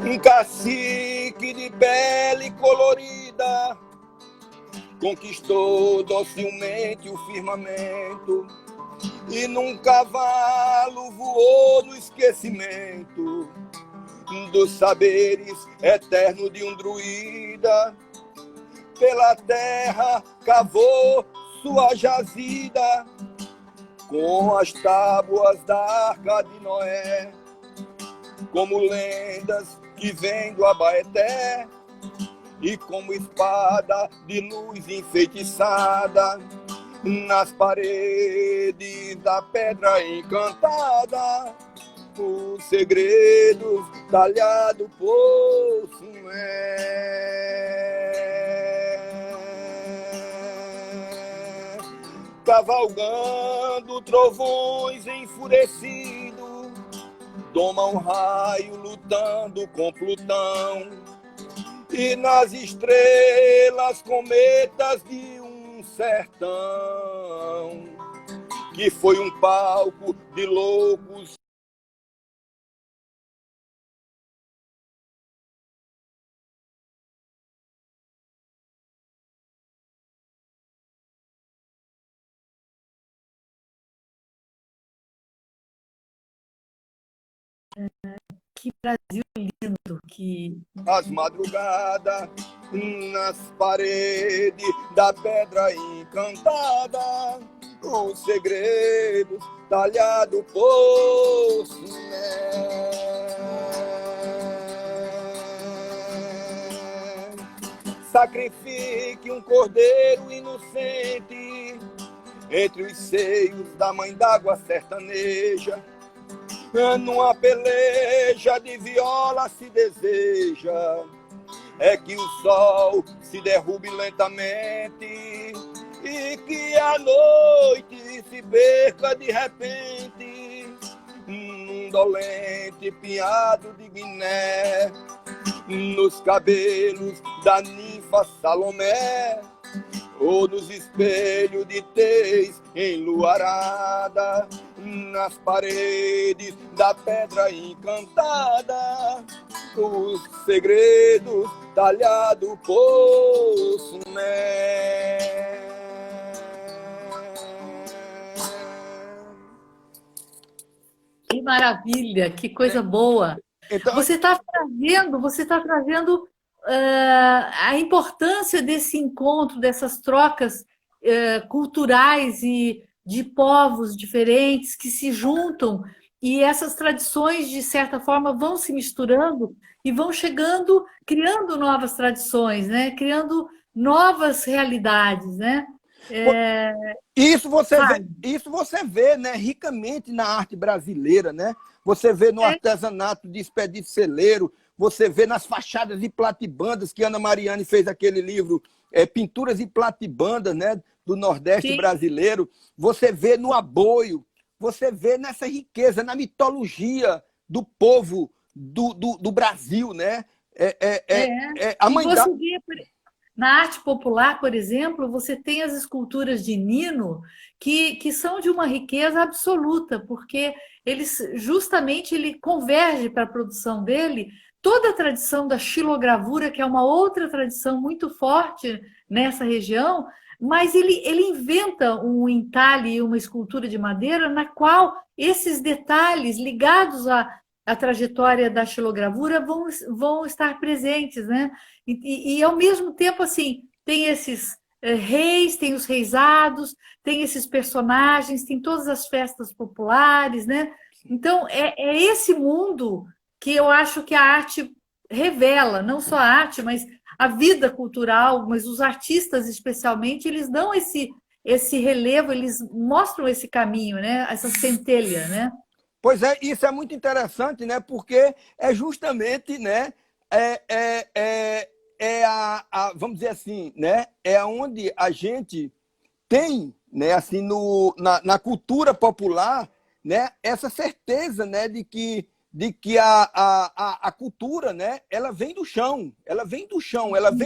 Um cacique de pele colorida conquistou docilmente o firmamento e num cavalo voou no esquecimento dos saberes eternos de um druida. Pela terra cavou sua jazida com as tábuas da Arca de Noé, como lendas que vêm do Abaeté e como espada de luz enfeitiçada nas paredes da pedra encantada, os segredos talhados por Sumé. Cavalgando trovões enfurecidos, toma um raio lutando com Plutão, e nas estrelas cometas de um sertão que foi um palco de loucos. Que Brasil lindo, que... As madrugadas nas paredes da pedra encantada, os segredos talhados por Sumé. Sacrifique um cordeiro inocente entre os seios da mãe d'água sertaneja, numa peleja de viola se deseja é que o sol se derrube lentamente e que a noite se perca de repente num dolente pinhado de Guiné, nos cabelos da ninfa Salomé, ou nos espelhos de tez enluarada, nas paredes da pedra encantada, os segredos talhados por Sumé. Que maravilha, que coisa boa. Então, Você está trazendo a importância desse encontro, dessas trocas culturais e de povos diferentes que se juntam e essas tradições, de certa forma, vão se misturando e vão chegando, criando novas tradições, né? Criando novas realidades, né? Isso você vê, né, ricamente na arte brasileira, né? Você vê no artesanato de Expedito Celeiro, você vê nas fachadas e platibandas, que Ana Mariane fez aquele livro, Pinturas e Platibandas, né, do Nordeste brasileiro. Você vê no aboio, você vê nessa riqueza, na mitologia do povo do Brasil, né? A mãe você vê, na arte popular, por exemplo, você tem as esculturas de Nino que são de uma riqueza absoluta, porque ele converge para a produção dele toda a tradição da xilogravura, que é uma outra tradição muito forte nessa região, mas ele inventa um entalhe e uma escultura de madeira na qual esses detalhes ligados à trajetória da xilogravura vão estar presentes, né? E ao mesmo tempo, assim, tem esses reis, tem os reisados, tem esses personagens, tem todas as festas populares, né? Então, é esse mundo que eu acho que a arte revela, não só a arte, mas a vida cultural, mas os artistas, especialmente, eles dão esse relevo, eles mostram esse caminho, né? Essa centelha, né? Pois é, isso é muito interessante, né? Porque é justamente, né? Vamos dizer assim, né? É onde a gente tem, né? Assim, na cultura popular, né? Essa certeza, né? De que a cultura, né? Ela vem do chão, ela vem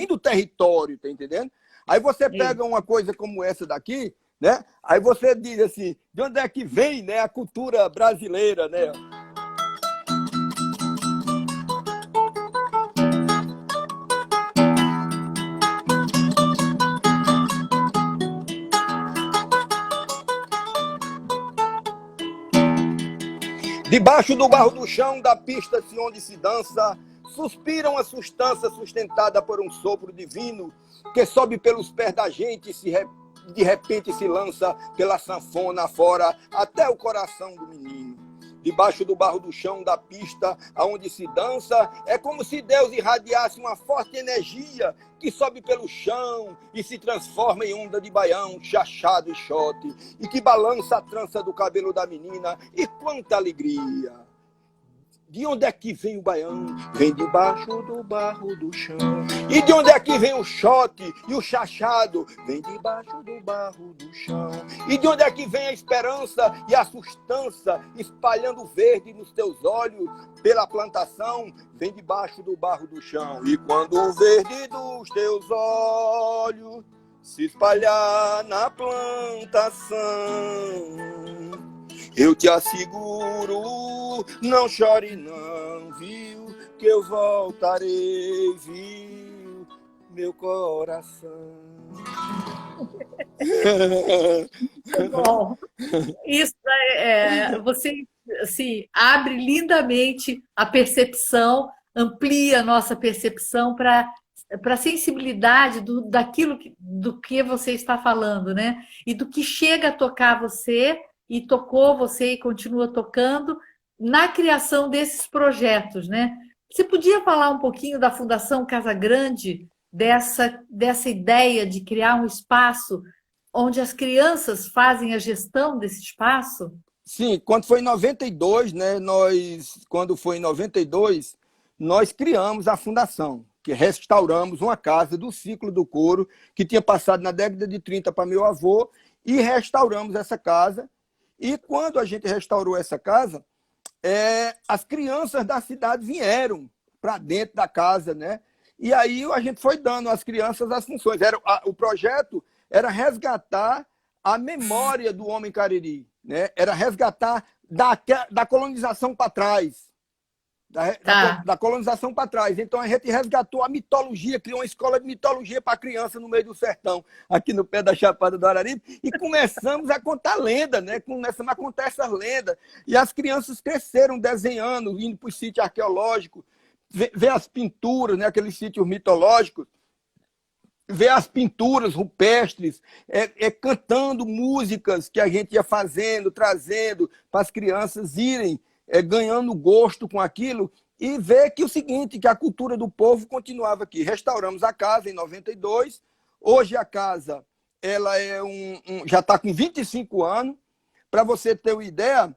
do território, tá entendendo? Aí você pega uma coisa como essa daqui, né? Aí você diz assim, de onde é que vem, né, a cultura brasileira, né? Debaixo do barro do chão da pista onde se dança, suspira uma substância sustentada por um sopro divino que sobe pelos pés da gente e de repente se lança pela sanfona fora até o coração do menino. Debaixo do barro do chão da pista aonde se dança, é como se Deus irradiasse uma forte energia que sobe pelo chão e se transforma em onda de baião, chachado e xote, e que balança a trança do cabelo da menina. E quanta alegria! De onde é que vem o baião? Vem debaixo do barro do chão. E de onde é que vem o xote e o chachado? Vem debaixo do barro do chão. E de onde é que vem a esperança e a sustância espalhando verde nos teus olhos pela plantação? Vem debaixo do barro do chão. E quando o verde dos teus olhos se espalhar na plantação, eu te asseguro, não chore não, viu, que eu voltarei, viu, meu coração. Bom, isso você assim, abre lindamente a percepção, amplia a nossa percepção para a sensibilidade do que você está falando, né? E do que chega a tocar você, e tocou você e continua tocando na criação desses projetos, né? Você podia falar um pouquinho da Fundação Casa Grande, dessa ideia de criar um espaço onde as crianças fazem a gestão desse espaço? Sim, quando foi em 92, né, quando foi em 92, nós criamos a fundação, que restauramos uma casa do ciclo do couro, que tinha passado na década de 30 para meu avô, e restauramos essa casa. E quando a gente restaurou essa casa, as crianças da cidade vieram para dentro da casa, né? E aí a gente foi dando às crianças as funções. O projeto era resgatar a memória do homem Cariri, né? Era resgatar da colonização para trás. Da colonização para trás. Então a gente resgatou a mitologia, criou uma escola de mitologia para criança no meio do sertão, aqui no pé da Chapada do Araripe, e começamos a contar lenda, né? Começamos a contar essas lendas. E as crianças cresceram desenhando, indo para o sítio arqueológico, ver as pinturas, né? Aqueles sítios mitológicos, ver as pinturas rupestres, cantando músicas que a gente ia fazendo, trazendo para as crianças irem ganhando gosto com aquilo, e ver que o seguinte, que a cultura do povo continuava aqui. Restauramos a casa em 92, hoje a casa ela já está com 25 anos. Para você ter uma ideia,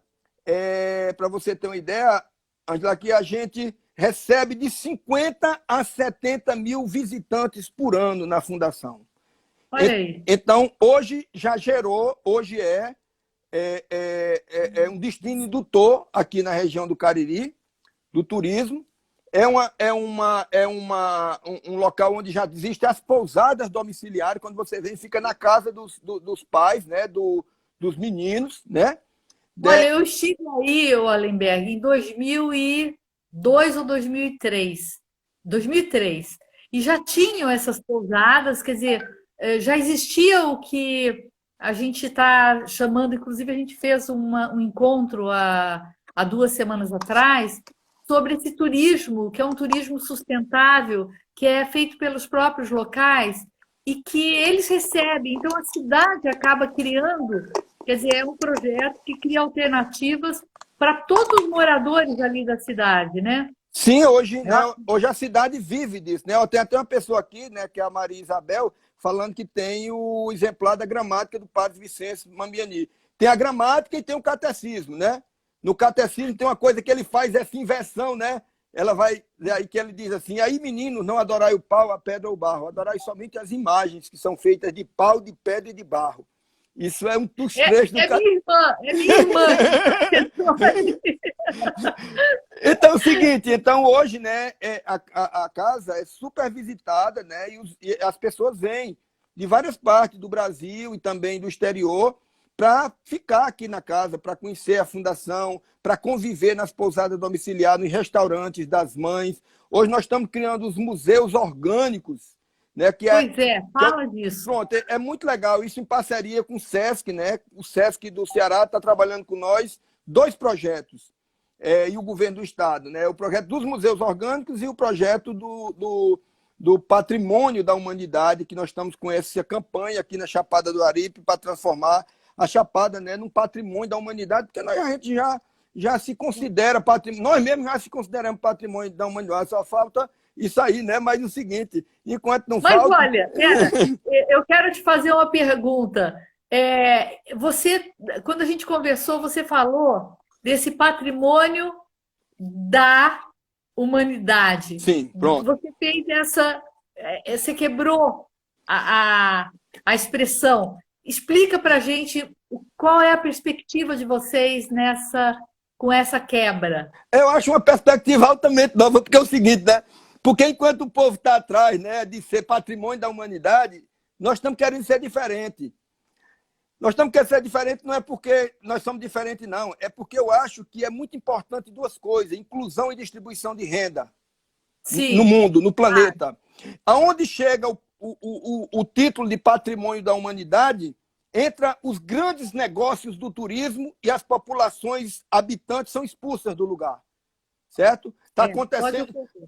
Ângela, que a gente recebe de 50 a 70 mil visitantes por ano na fundação. Olha aí. Então, hoje já gerou, hoje é um destino indutor aqui na região do Cariri, do turismo. Um local onde já existem as pousadas domiciliares. Quando você vem, fica na casa dos pais, né, dos meninos, né? Olha, eu estive aí, Wallenberg, em 2002 ou 2003. 2003. E já tinham essas pousadas, quer dizer, já existia o que a gente está chamando, inclusive a gente fez um encontro há 2 semanas atrás sobre esse turismo, que é um turismo sustentável, que é feito pelos próprios locais e que eles recebem. Então a cidade acaba criando, quer dizer, é um projeto que cria alternativas para todos os moradores ali da cidade, né? Sim, hoje a cidade vive disso, né? Tem até uma pessoa aqui, né, que é a Maria Isabel, falando que tem o exemplar da gramática do padre Vicente Mambiani. Tem a gramática e tem o catecismo, né? No catecismo tem uma coisa que ele faz, essa inversão, né? Aí que ele diz assim: aí, meninos, não adorai o pau, a pedra ou o barro, adorai somente as imagens que são feitas de pau, de pedra e de barro. Isso é um dos trechos do catecismo. É minha irmã. Então é o seguinte, hoje, né, a casa é super visitada, né, e as pessoas vêm de várias partes do Brasil e também do exterior para ficar aqui na casa, para conhecer a fundação, para conviver nas pousadas domiciliares, nos restaurantes das mães. Hoje nós estamos criando os museus orgânicos, né, fala disso. Pronto, é muito legal, isso em parceria com o SESC, né? O SESC do Ceará está trabalhando com nós 2 projetos. E o governo do estado, né? O projeto dos museus orgânicos e o projeto do patrimônio da humanidade, que nós estamos com essa campanha aqui na Chapada do Araripe para transformar a Chapada, né, num patrimônio da humanidade, porque a gente já se considera patrimônio, nós mesmos já se consideramos patrimônio da humanidade, só falta isso aí, né? Mas o seguinte, enquanto não falta... Mas olha, eu quero te fazer uma pergunta. Quando a gente conversou, você falou desse patrimônio da humanidade. Sim, pronto. Você fez você quebrou a expressão. Explica para a gente qual é a perspectiva de vocês com essa quebra. Eu acho uma perspectiva altamente nova, porque é o seguinte, né? Porque enquanto o povo está atrás, né, de ser patrimônio da humanidade, nós estamos querendo ser diferente. Nós estamos querendo ser diferente não é porque nós somos diferentes, não. É porque eu acho que é muito importante 2 coisas: inclusão e distribuição de renda. Sim. No mundo, no planeta. Aonde chega o título de patrimônio da humanidade, entra os grandes negócios do turismo e as populações habitantes são expulsas do lugar. Certo? Está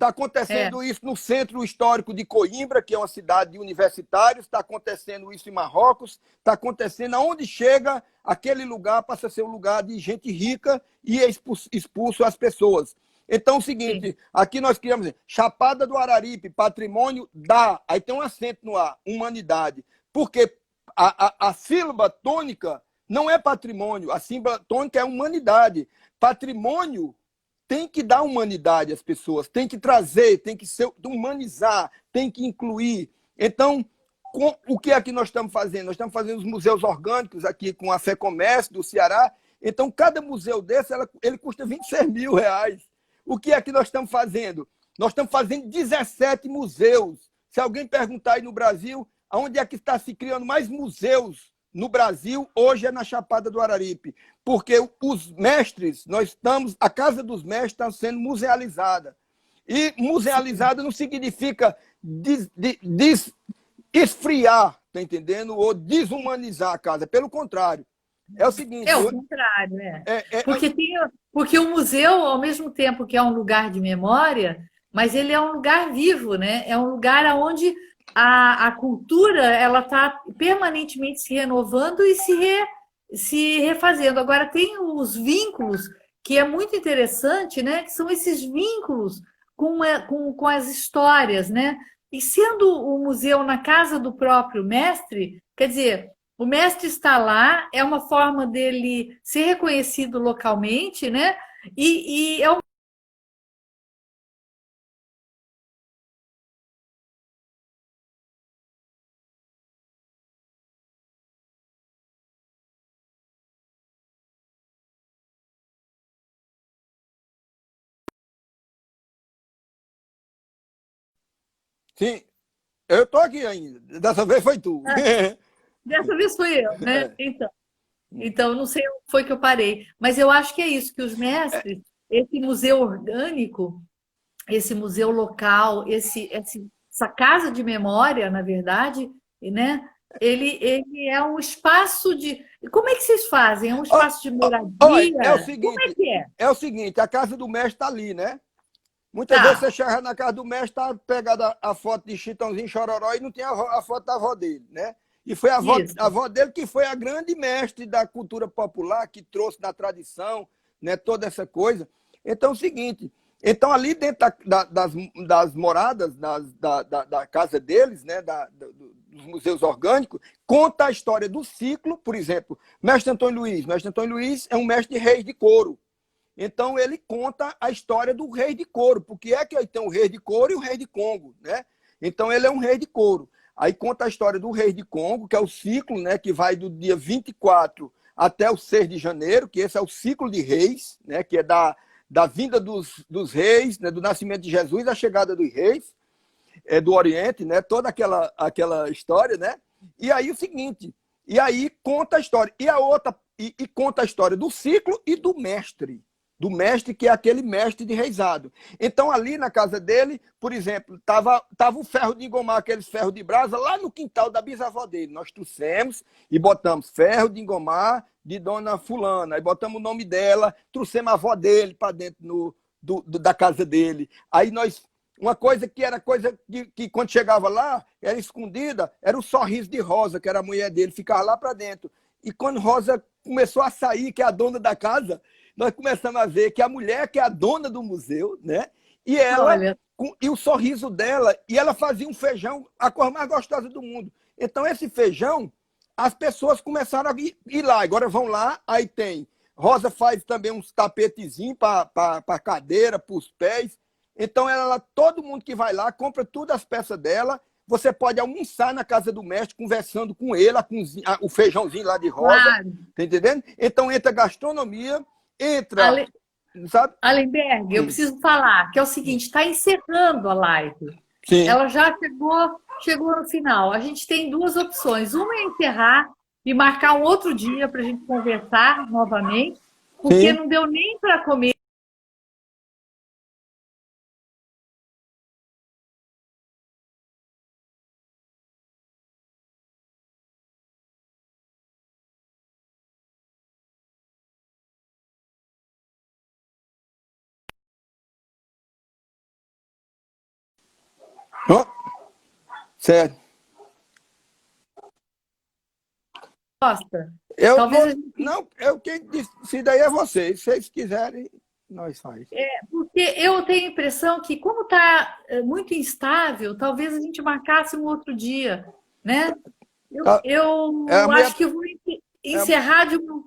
acontecendo isso no centro histórico de Coimbra, que é uma cidade de universitários, está acontecendo isso em Marrocos, está acontecendo aonde chega aquele lugar, passa a ser um lugar de gente rica e é expulso as pessoas. Então, é o seguinte, aqui nós criamos Chapada do Araripe, patrimônio da, aí tem um acento no A, humanidade, porque a sílaba tônica não é patrimônio. A símbolo tônica é humanidade. Patrimônio tem que dar humanidade às pessoas, tem que trazer, tem que humanizar, tem que incluir. Então, o que é que nós estamos fazendo? Nós estamos fazendo os museus orgânicos aqui com a FEComércio do Ceará. Então, cada museu desse, ele custa R$26.000. O que é que nós estamos fazendo? Nós estamos fazendo 17 museus. Se alguém perguntar aí no Brasil, onde é que está se criando mais museus no Brasil, hoje é na Chapada do Araripe. Porque os mestres, a Casa dos Mestres está sendo musealizada. E musealizada não significa esfriar, tá entendendo? Ou desumanizar a casa. Pelo contrário. É o seguinte... É o contrário, porque o museu, ao mesmo tempo que é um lugar de memória, mas ele é um lugar vivo, né? É um lugar onde a cultura ela está permanentemente se renovando e se refazendo. Agora, tem os vínculos, que é muito interessante, né? Que são esses vínculos com as histórias, né? E sendo o museu na casa do próprio mestre, quer dizer, o mestre está lá, é uma forma dele ser reconhecido localmente, né? E é um... Sim, eu estou aqui ainda. Dessa vez foi tu. Dessa vez fui eu, né? Então, não sei onde foi que eu parei. Mas eu acho que é isso, que os mestres, esse museu orgânico, esse museu local, essa casa de memória, na verdade, né? Ele é um espaço de... Como é que vocês fazem? É um espaço de moradia? É o seguinte, como é que é? É o seguinte, a casa do mestre está ali, né? Muitas vezes você chega na casa do mestre, está pegada a foto de Chitãozinho Chororó e não tem a foto da avó dele, né? E foi a avó dele que foi a grande mestre da cultura popular, que trouxe da tradição, né, toda essa coisa. Então é o seguinte, então ali dentro das moradas, da casa deles, né, dos museus orgânicos, conta a história do ciclo, por exemplo, Mestre Antônio Luiz. Mestre Antônio Luiz é um mestre de reis de couro. Então, ele conta a história do rei de couro, porque é que aí tem o rei de couro e o rei de Congo, né? Então, ele é um rei de couro. Aí conta a história do rei de Congo, que é o ciclo, né, que vai do dia 24 até o 6 de janeiro, que esse é o ciclo de reis, né, que é da vinda dos reis, né, do nascimento de Jesus, a chegada dos reis, do Oriente, né, toda aquela história, né? E aí o seguinte, e aí conta a história. E a outra, e conta a história do ciclo e do mestre, que é aquele mestre de reisado. Então, ali na casa dele, por exemplo, tava o ferro de engomar, aqueles ferros de brasa, lá no quintal da bisavó dele. Nós trouxemos e botamos ferro de engomar de dona fulana, aí botamos o nome dela, trouxemos a avó dele para dentro da casa dele. Aí uma coisa que era coisa que quando chegava lá, era escondida, era o sorriso de Rosa, que era a mulher dele, ficava lá para dentro. E quando Rosa começou a sair, que é a dona da casa, nós começamos a ver que a mulher que é a dona do museu, né? E ela, e o sorriso dela, e ela fazia um feijão, a cor mais gostosa do mundo. Então, esse feijão, as pessoas começaram a ir lá. Agora vão lá, aí tem. Rosa faz também uns tapetezinhos para cadeira, para os pés. Então, todo mundo que vai lá, compra todas as peças dela. Você pode almoçar na casa do mestre, conversando com ele, o feijãozinho lá de Rosa. Claro. Tá entendendo? Então, entra gastronomia, sabe? Alenberg, eu preciso falar que é o seguinte, está encerrando a live. Sim. Ela já chegou no final. A gente tem duas opções. Uma é encerrar e marcar um outro dia para a gente conversar novamente, porque não deu nem para comer. Oh, certo. Gosta? Quem decide aí é vocês. Se vocês quiserem, nós faz. Porque eu tenho a impressão que, como está muito instável, talvez a gente marcasse um outro dia, né? Eu acho que eu vou encerrar de uma...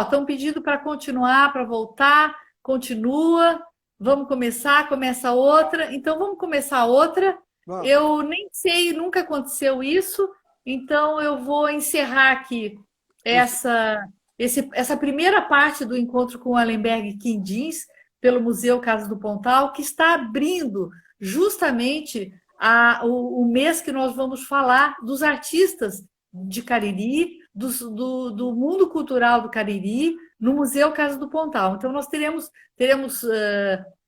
estão pedindo para continuar, para voltar, continua, vamos começar, começa outra, então vamos começar outra. Vamos. Eu nem sei, nunca aconteceu isso, então eu vou encerrar aqui essa primeira parte do encontro com o Allenberg Quindins, pelo Museu Casa do Pontal, que está abrindo justamente o mês que nós vamos falar dos artistas de Cariri, do mundo cultural do Cariri, no Museu Casa do Pontal. Então, nós teremos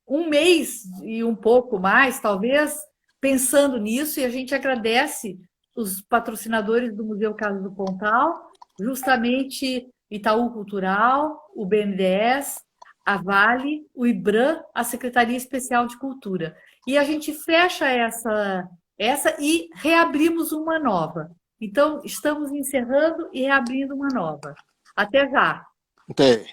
um mês e um pouco mais, talvez, pensando nisso, e a gente agradece os patrocinadores do Museu Casa do Pontal, justamente Itaú Cultural, o BNDES, a Vale, o IBRAM, a Secretaria Especial de Cultura. E a gente fecha essa e reabrimos uma nova. Então, estamos encerrando e reabrindo uma nova. Até já. Até.